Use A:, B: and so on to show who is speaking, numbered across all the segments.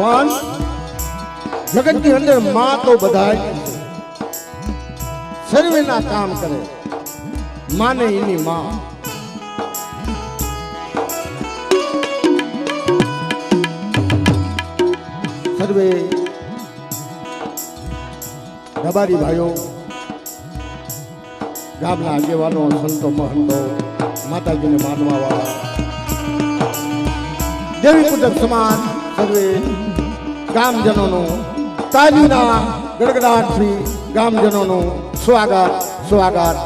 A: પણ જગતની અંદર માં તો બધાય સર્વેના કામ કરે, માને એની માં. સર્વે રબારી ભાઈઓ, ગામના આગેવાનો, સંતો મહંતો, માતાજીને માનવા વાળા, દેવી પૂજક સમાજ, સર્વે ગામજનોનું તાલીના ગડગડાટથી ગામજનોનું સ્વાગત સ્વાગત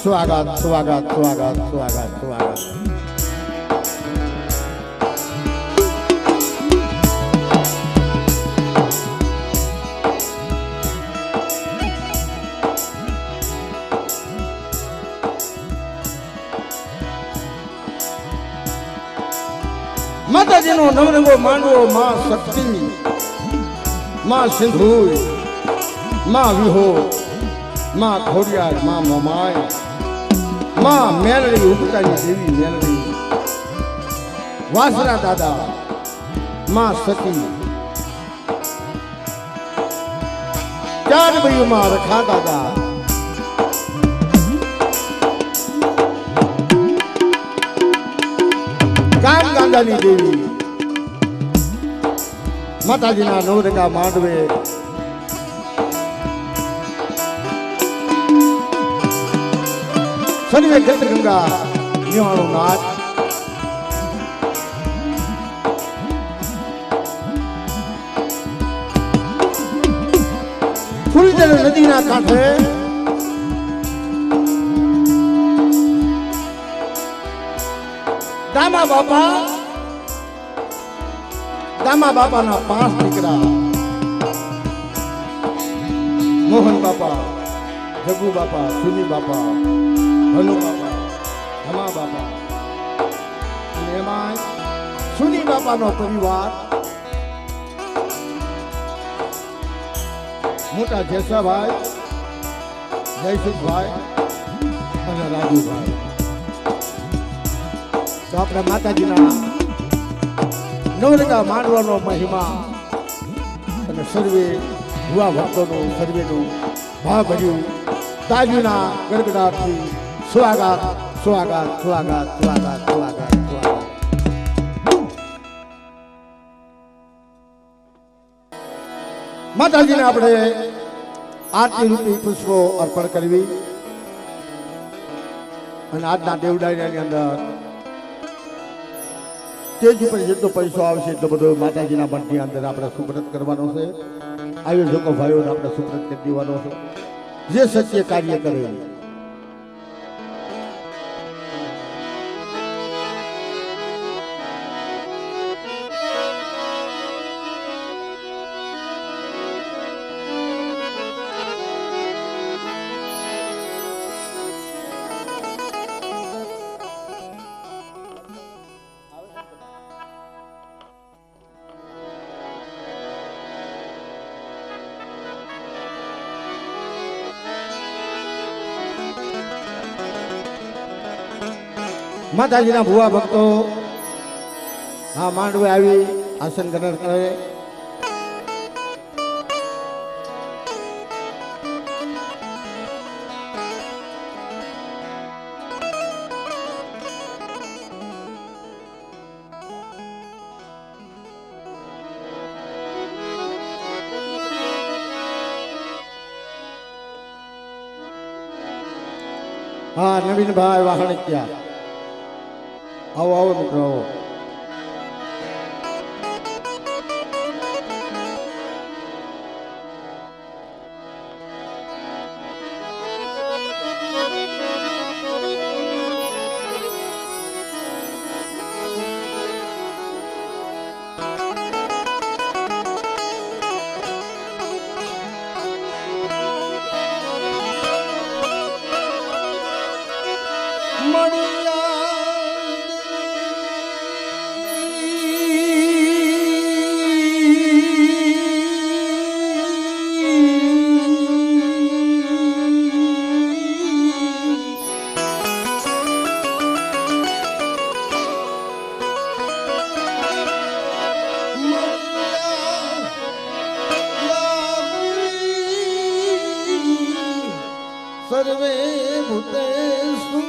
A: સ્વાગત સ્વાગત સ્વાગત સ્વાગત સ્વાગત. માતાજીનો નવરંગો માંડવો, માં શક્તિ, માં સિંધુ, માં વિહો, માં ખોડિયાર, માં મમાય, માં મેલડી, ઉપતાની દેવી મેલડી, વાસરા દાદા, માં સતી, ચાર ભાઈઓમાં રખા દાદા, કામ ગાંધાની દેવી, માતાજીના નવરંગા માંડવે સર્વે ગંગા નિહાળો નાથ. ફૂલજલ નદીના કાંઠે દામા બાપાના 5 દીકરા, મોહન બાપા, જગુ બાપા, સુની બાપા, ભનુ બાપા, ધમા બાપા, અને એમાં સુની બાપાનો પરિવાર મોટા જેસાભાઈ, જયસુખભાઈ અને રાજુભાઈ. તો આપણે માતાજીના નવરંગા માંડવાનો મહિમા અને સર્વે ભુવા ભક્તોનું, સર્વેનું ભાવભર્યું તાજીના ગડગડાટથી સ્વાગત સ્વાગત સ્વાગત સ્વાગત સ્વાગત સ્વાગત. માતાજીને આપણે આરતી રૂપી પુષ્પો અર્પણ કરવી અને આજના દેવડાયરાની અંદર સ્ટેજ ઉપર જેટલો પૈસો આવશે એટલો બધો માતાજીના મઠની અંદર આપણે સુપ્રત કરવાનો છે. આયોજકો ભાઈઓને આપણે સુપ્રત કરી દેવાનો છે. જે સત્ય કાર્ય કરે માતાજીના ભુવા ભક્તો હા માંડવે આવી આસન ગ્રહણ કરે. હા નવીનભાઈ વાહણિયા, આવો આવો મિત્રો આવો. સર્વે ભૂતેષુ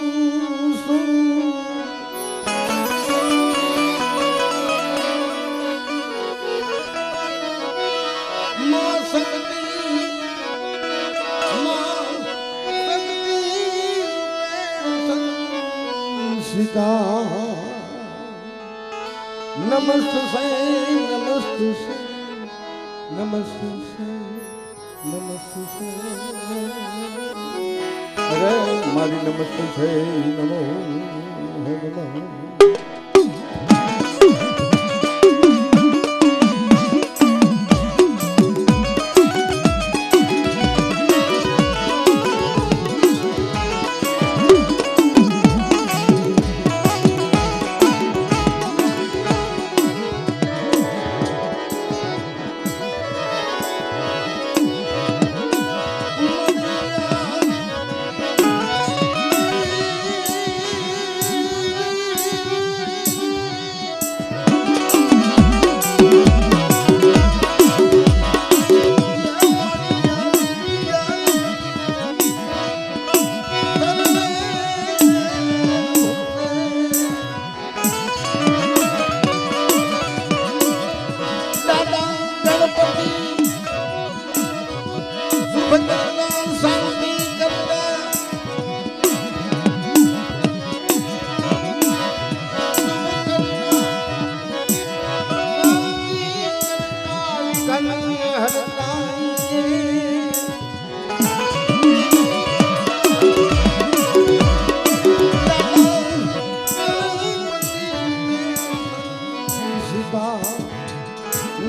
A: માં શક્તિ સીતા નમસ્તે નમસ્તે નમસ્તે નમસ્તે અરે મારી નમસ્તે છે નમો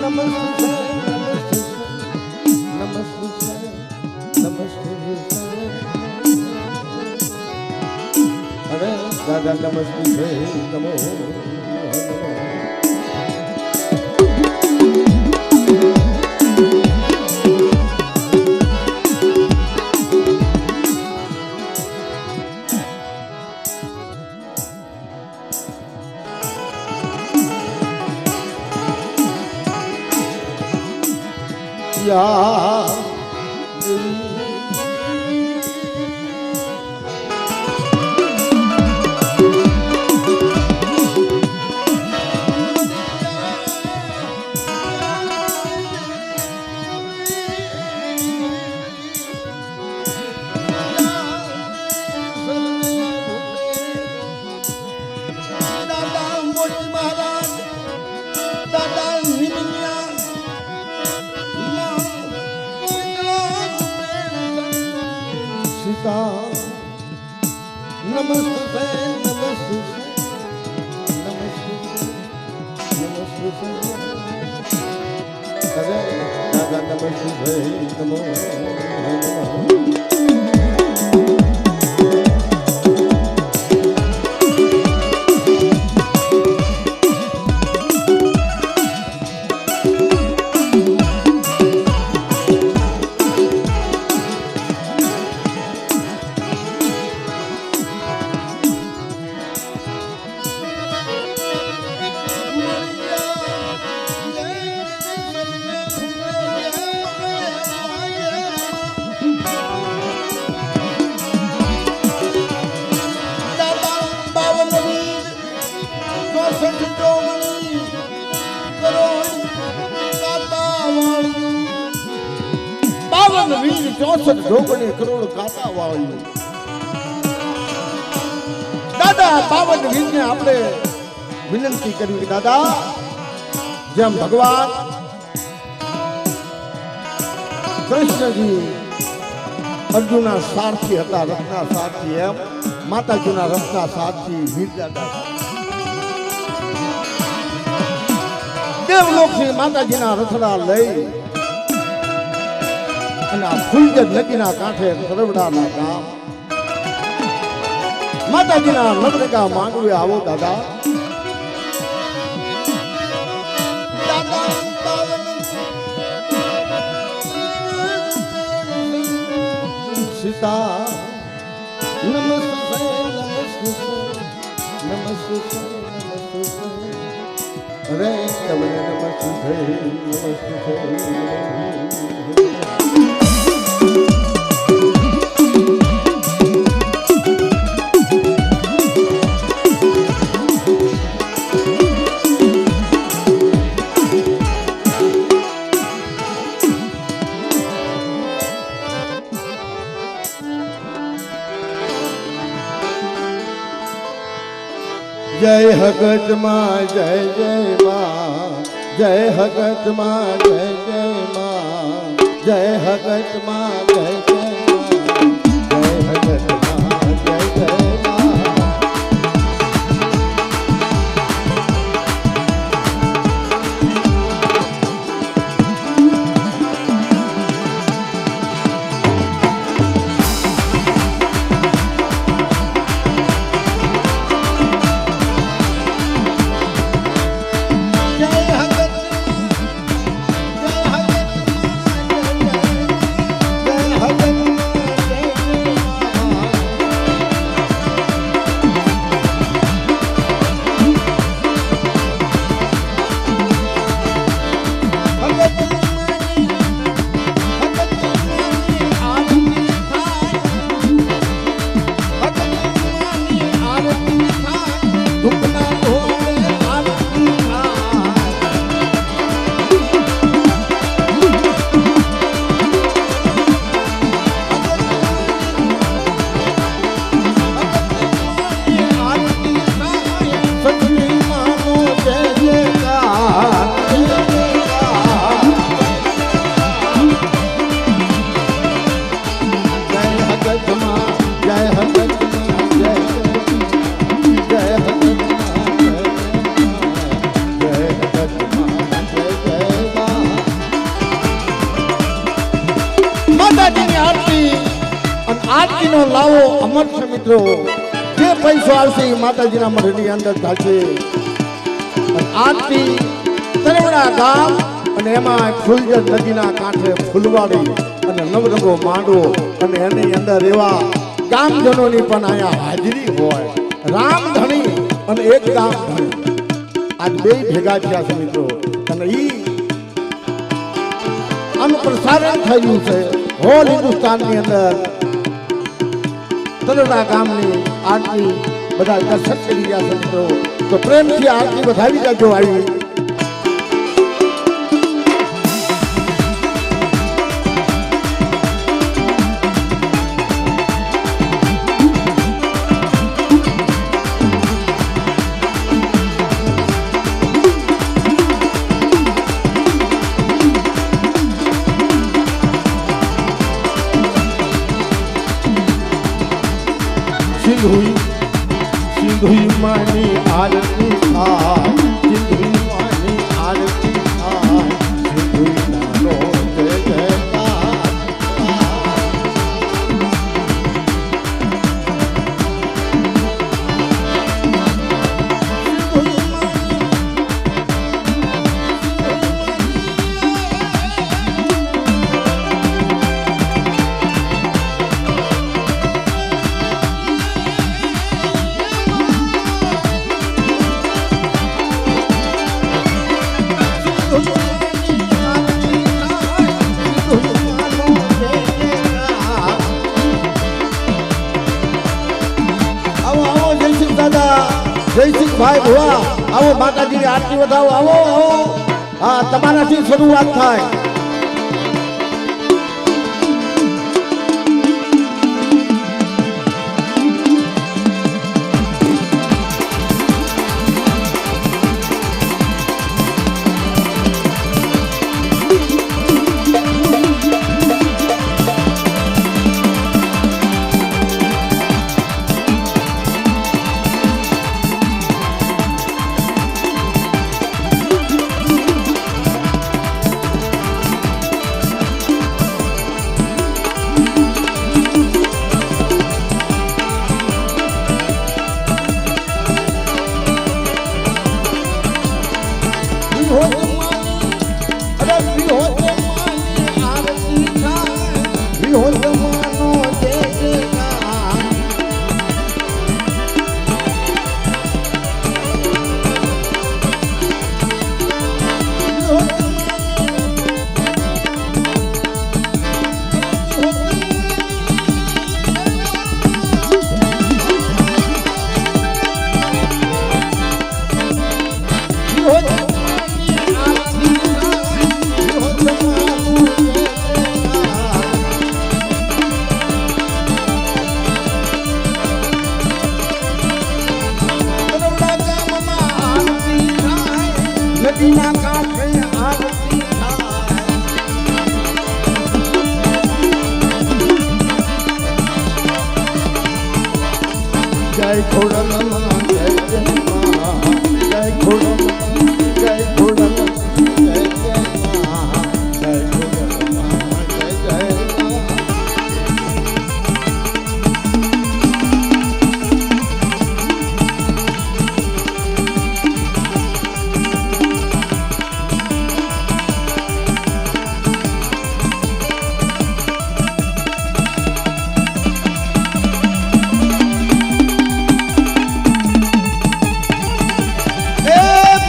A: નમઃ દાદા નમસ્તે નમો યા નમસ્તે નમસ્તે નમસ્તે દાદા નમસ્તે નમો ઢોકળી કરોડ કાંટા વાળ્યું દાદા 52 વીરને આપણે વિનંતી કરવી દાદા જેમ ભગવાન કૃષ્ણજી અર્જુનના સારથી હતા રથના સારથી એમ માતાજીના રથના સારથી વીર દાદા દેવલોકથી માતાજીના રથડા લઈ અને આ ફૂલજર નદીના કાંઠે સરવડાના ગામ માતાજીના નવરકા માંગવે આવો દાદા સીતા નમસ્તે નમસ્તે નમસ્તે રે તમને નમસ્તે નમસ્તે હગત માં જય જય માં, જય હગત માં જય જય માં, જય હગત માં જય જય માં, જય હગત માં જય જય માં. આરતીનો લાવો અમર છે મિત્રો. જે પૈસો આવશે એ માતાજીના મઢની અંદર થશે. આરતી તરવડા ગામ અને એમાં ફૂલજર નદીના કાંઠે ફૂલવાડી અને નવરંગો માંડવો અને એની અંદર એવા ગામજનોની પણ અહીંયા હાજરી હોય. રામધણી અને એક ગામ ધણી આજ બે ભેગા થયા છે મિત્રો. અને આનું પ્રસારણ થયું છે હોલ હિન્દુસ્તાનની અંદર. તલોડા ગામની આરતી બધા દર્શક કરી રહ્યા છે મિત્રો. તો પ્રેમથી આરતી વધાવી જાજો. આવી સિંધુઈ માની આરતી થાય, સિંધુઈ માની આરતી થાય, સિંધુઈ નાનો જય જયકાર. જયસિંહ ભાઈ ભુવા આવો માતાજીની આરતી વધાવો. આવો આવો. હા, તમારાથી શરૂઆત થાય. નદીના કાંઠે આરતી થાય જય ખોડલમાં જય જય માં જય ખોડલમાં જય ખોડલમાં જય જય માં જય ખોડલમાં જય જય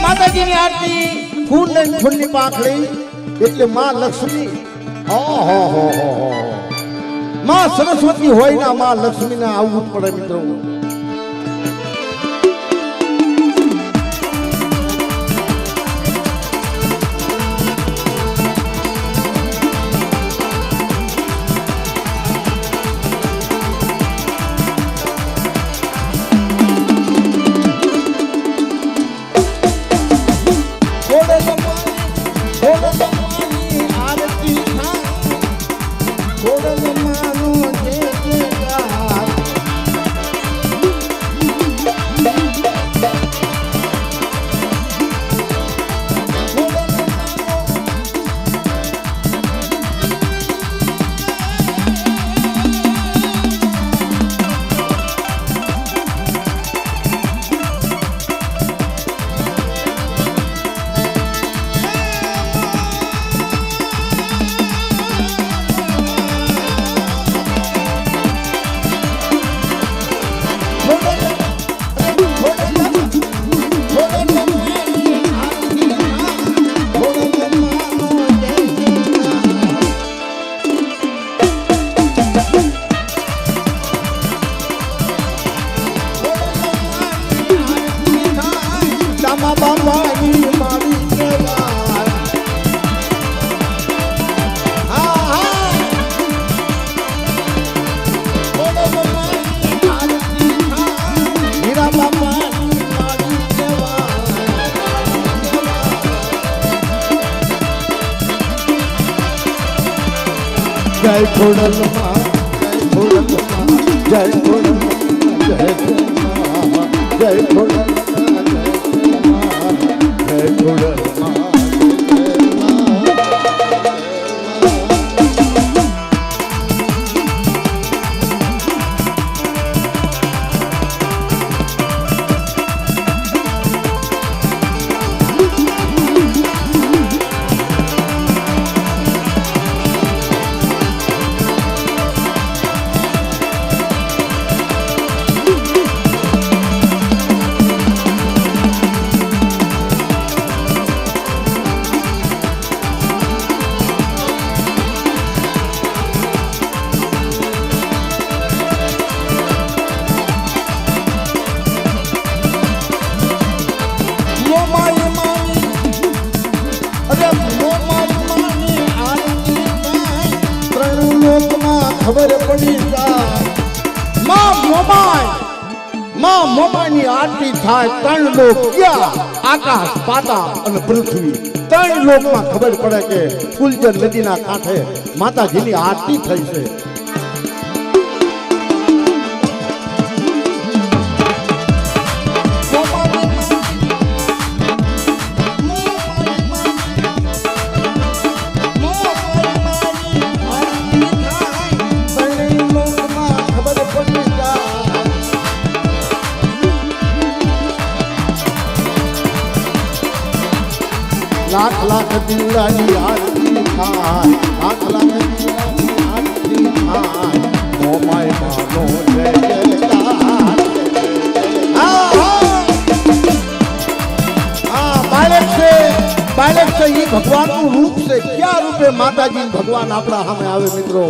A: માતાજીની આરતી ફૂલ ને ફૂલની પાંખડી એટલે માં લક્ષ્મી હો માં સરસ્વતી હોય ના માં લક્ષ્મીને આવવું પડે મિત્રો જય ખોડલમાં જય ખોડલમાં જય ખોડલમાં જય ખોડલમાં જય ખોડલમાં ખબર પડી જાય માં મોમાની આરતી થાય ત્રણ લોક ક્યાં આકાશ પાતાળ અને પૃથ્વી ત્રણ લોકમાં ખબર પડે કે ફૂલજર નદીના કાંઠે માતાજીની આરતી થઈ છે लाख लाख दिलानी आरती थाय लाख लाख दिलानी आरती थाय मोमाय मानो जय जयकार बालक से ये भगवान નું રૂપ છે क्या रूपे माताजी भगवान આપણા સામે આવે મિત્રો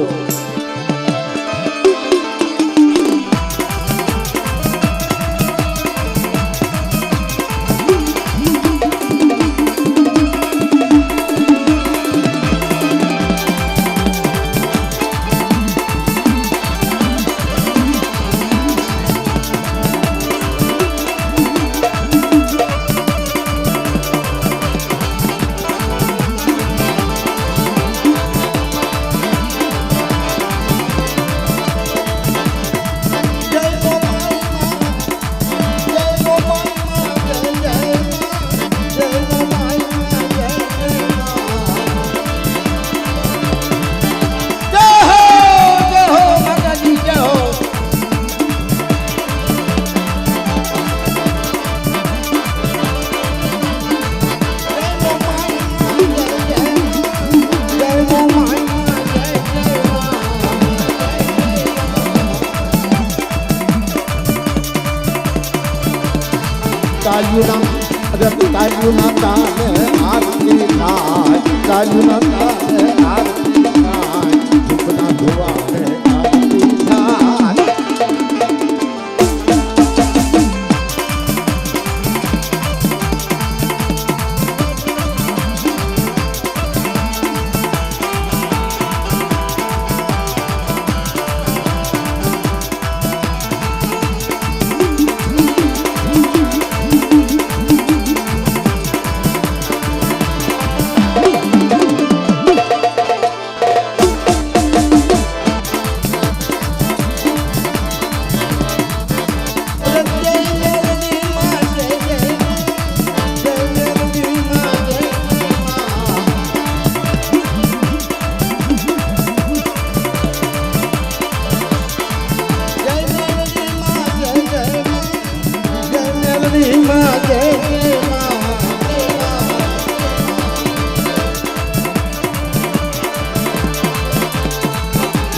A: તાયુના તાલે આરતી થાય તાયુના તાલે આરતી થાય ધૂપના ધુવાડે આરતી થાય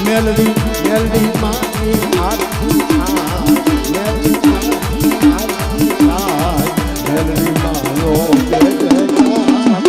A: મેલડી મેલડી માની આરતી થાય મેલડી માની આરતી થાય મેલડી માનો જય જયકાર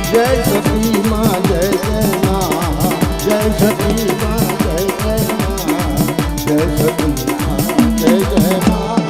A: જય સતી માં જય જય માં જય સતી માં જય જય માં જય સતી માં જય જય માં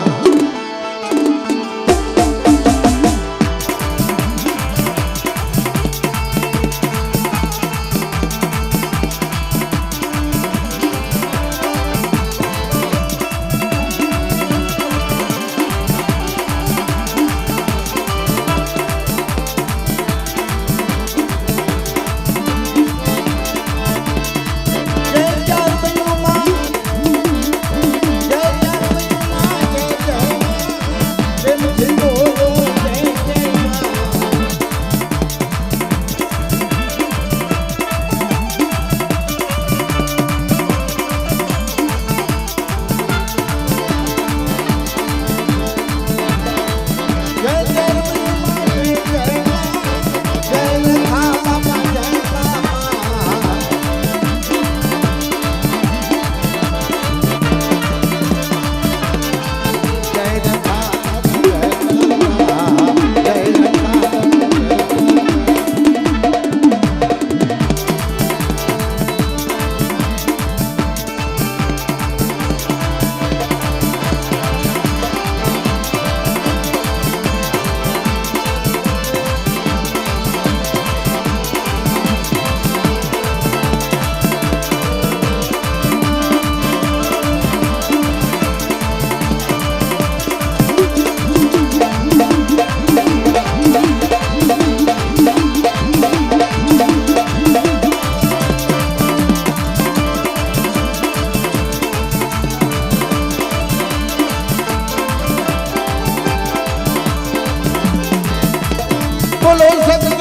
A: બોલો સત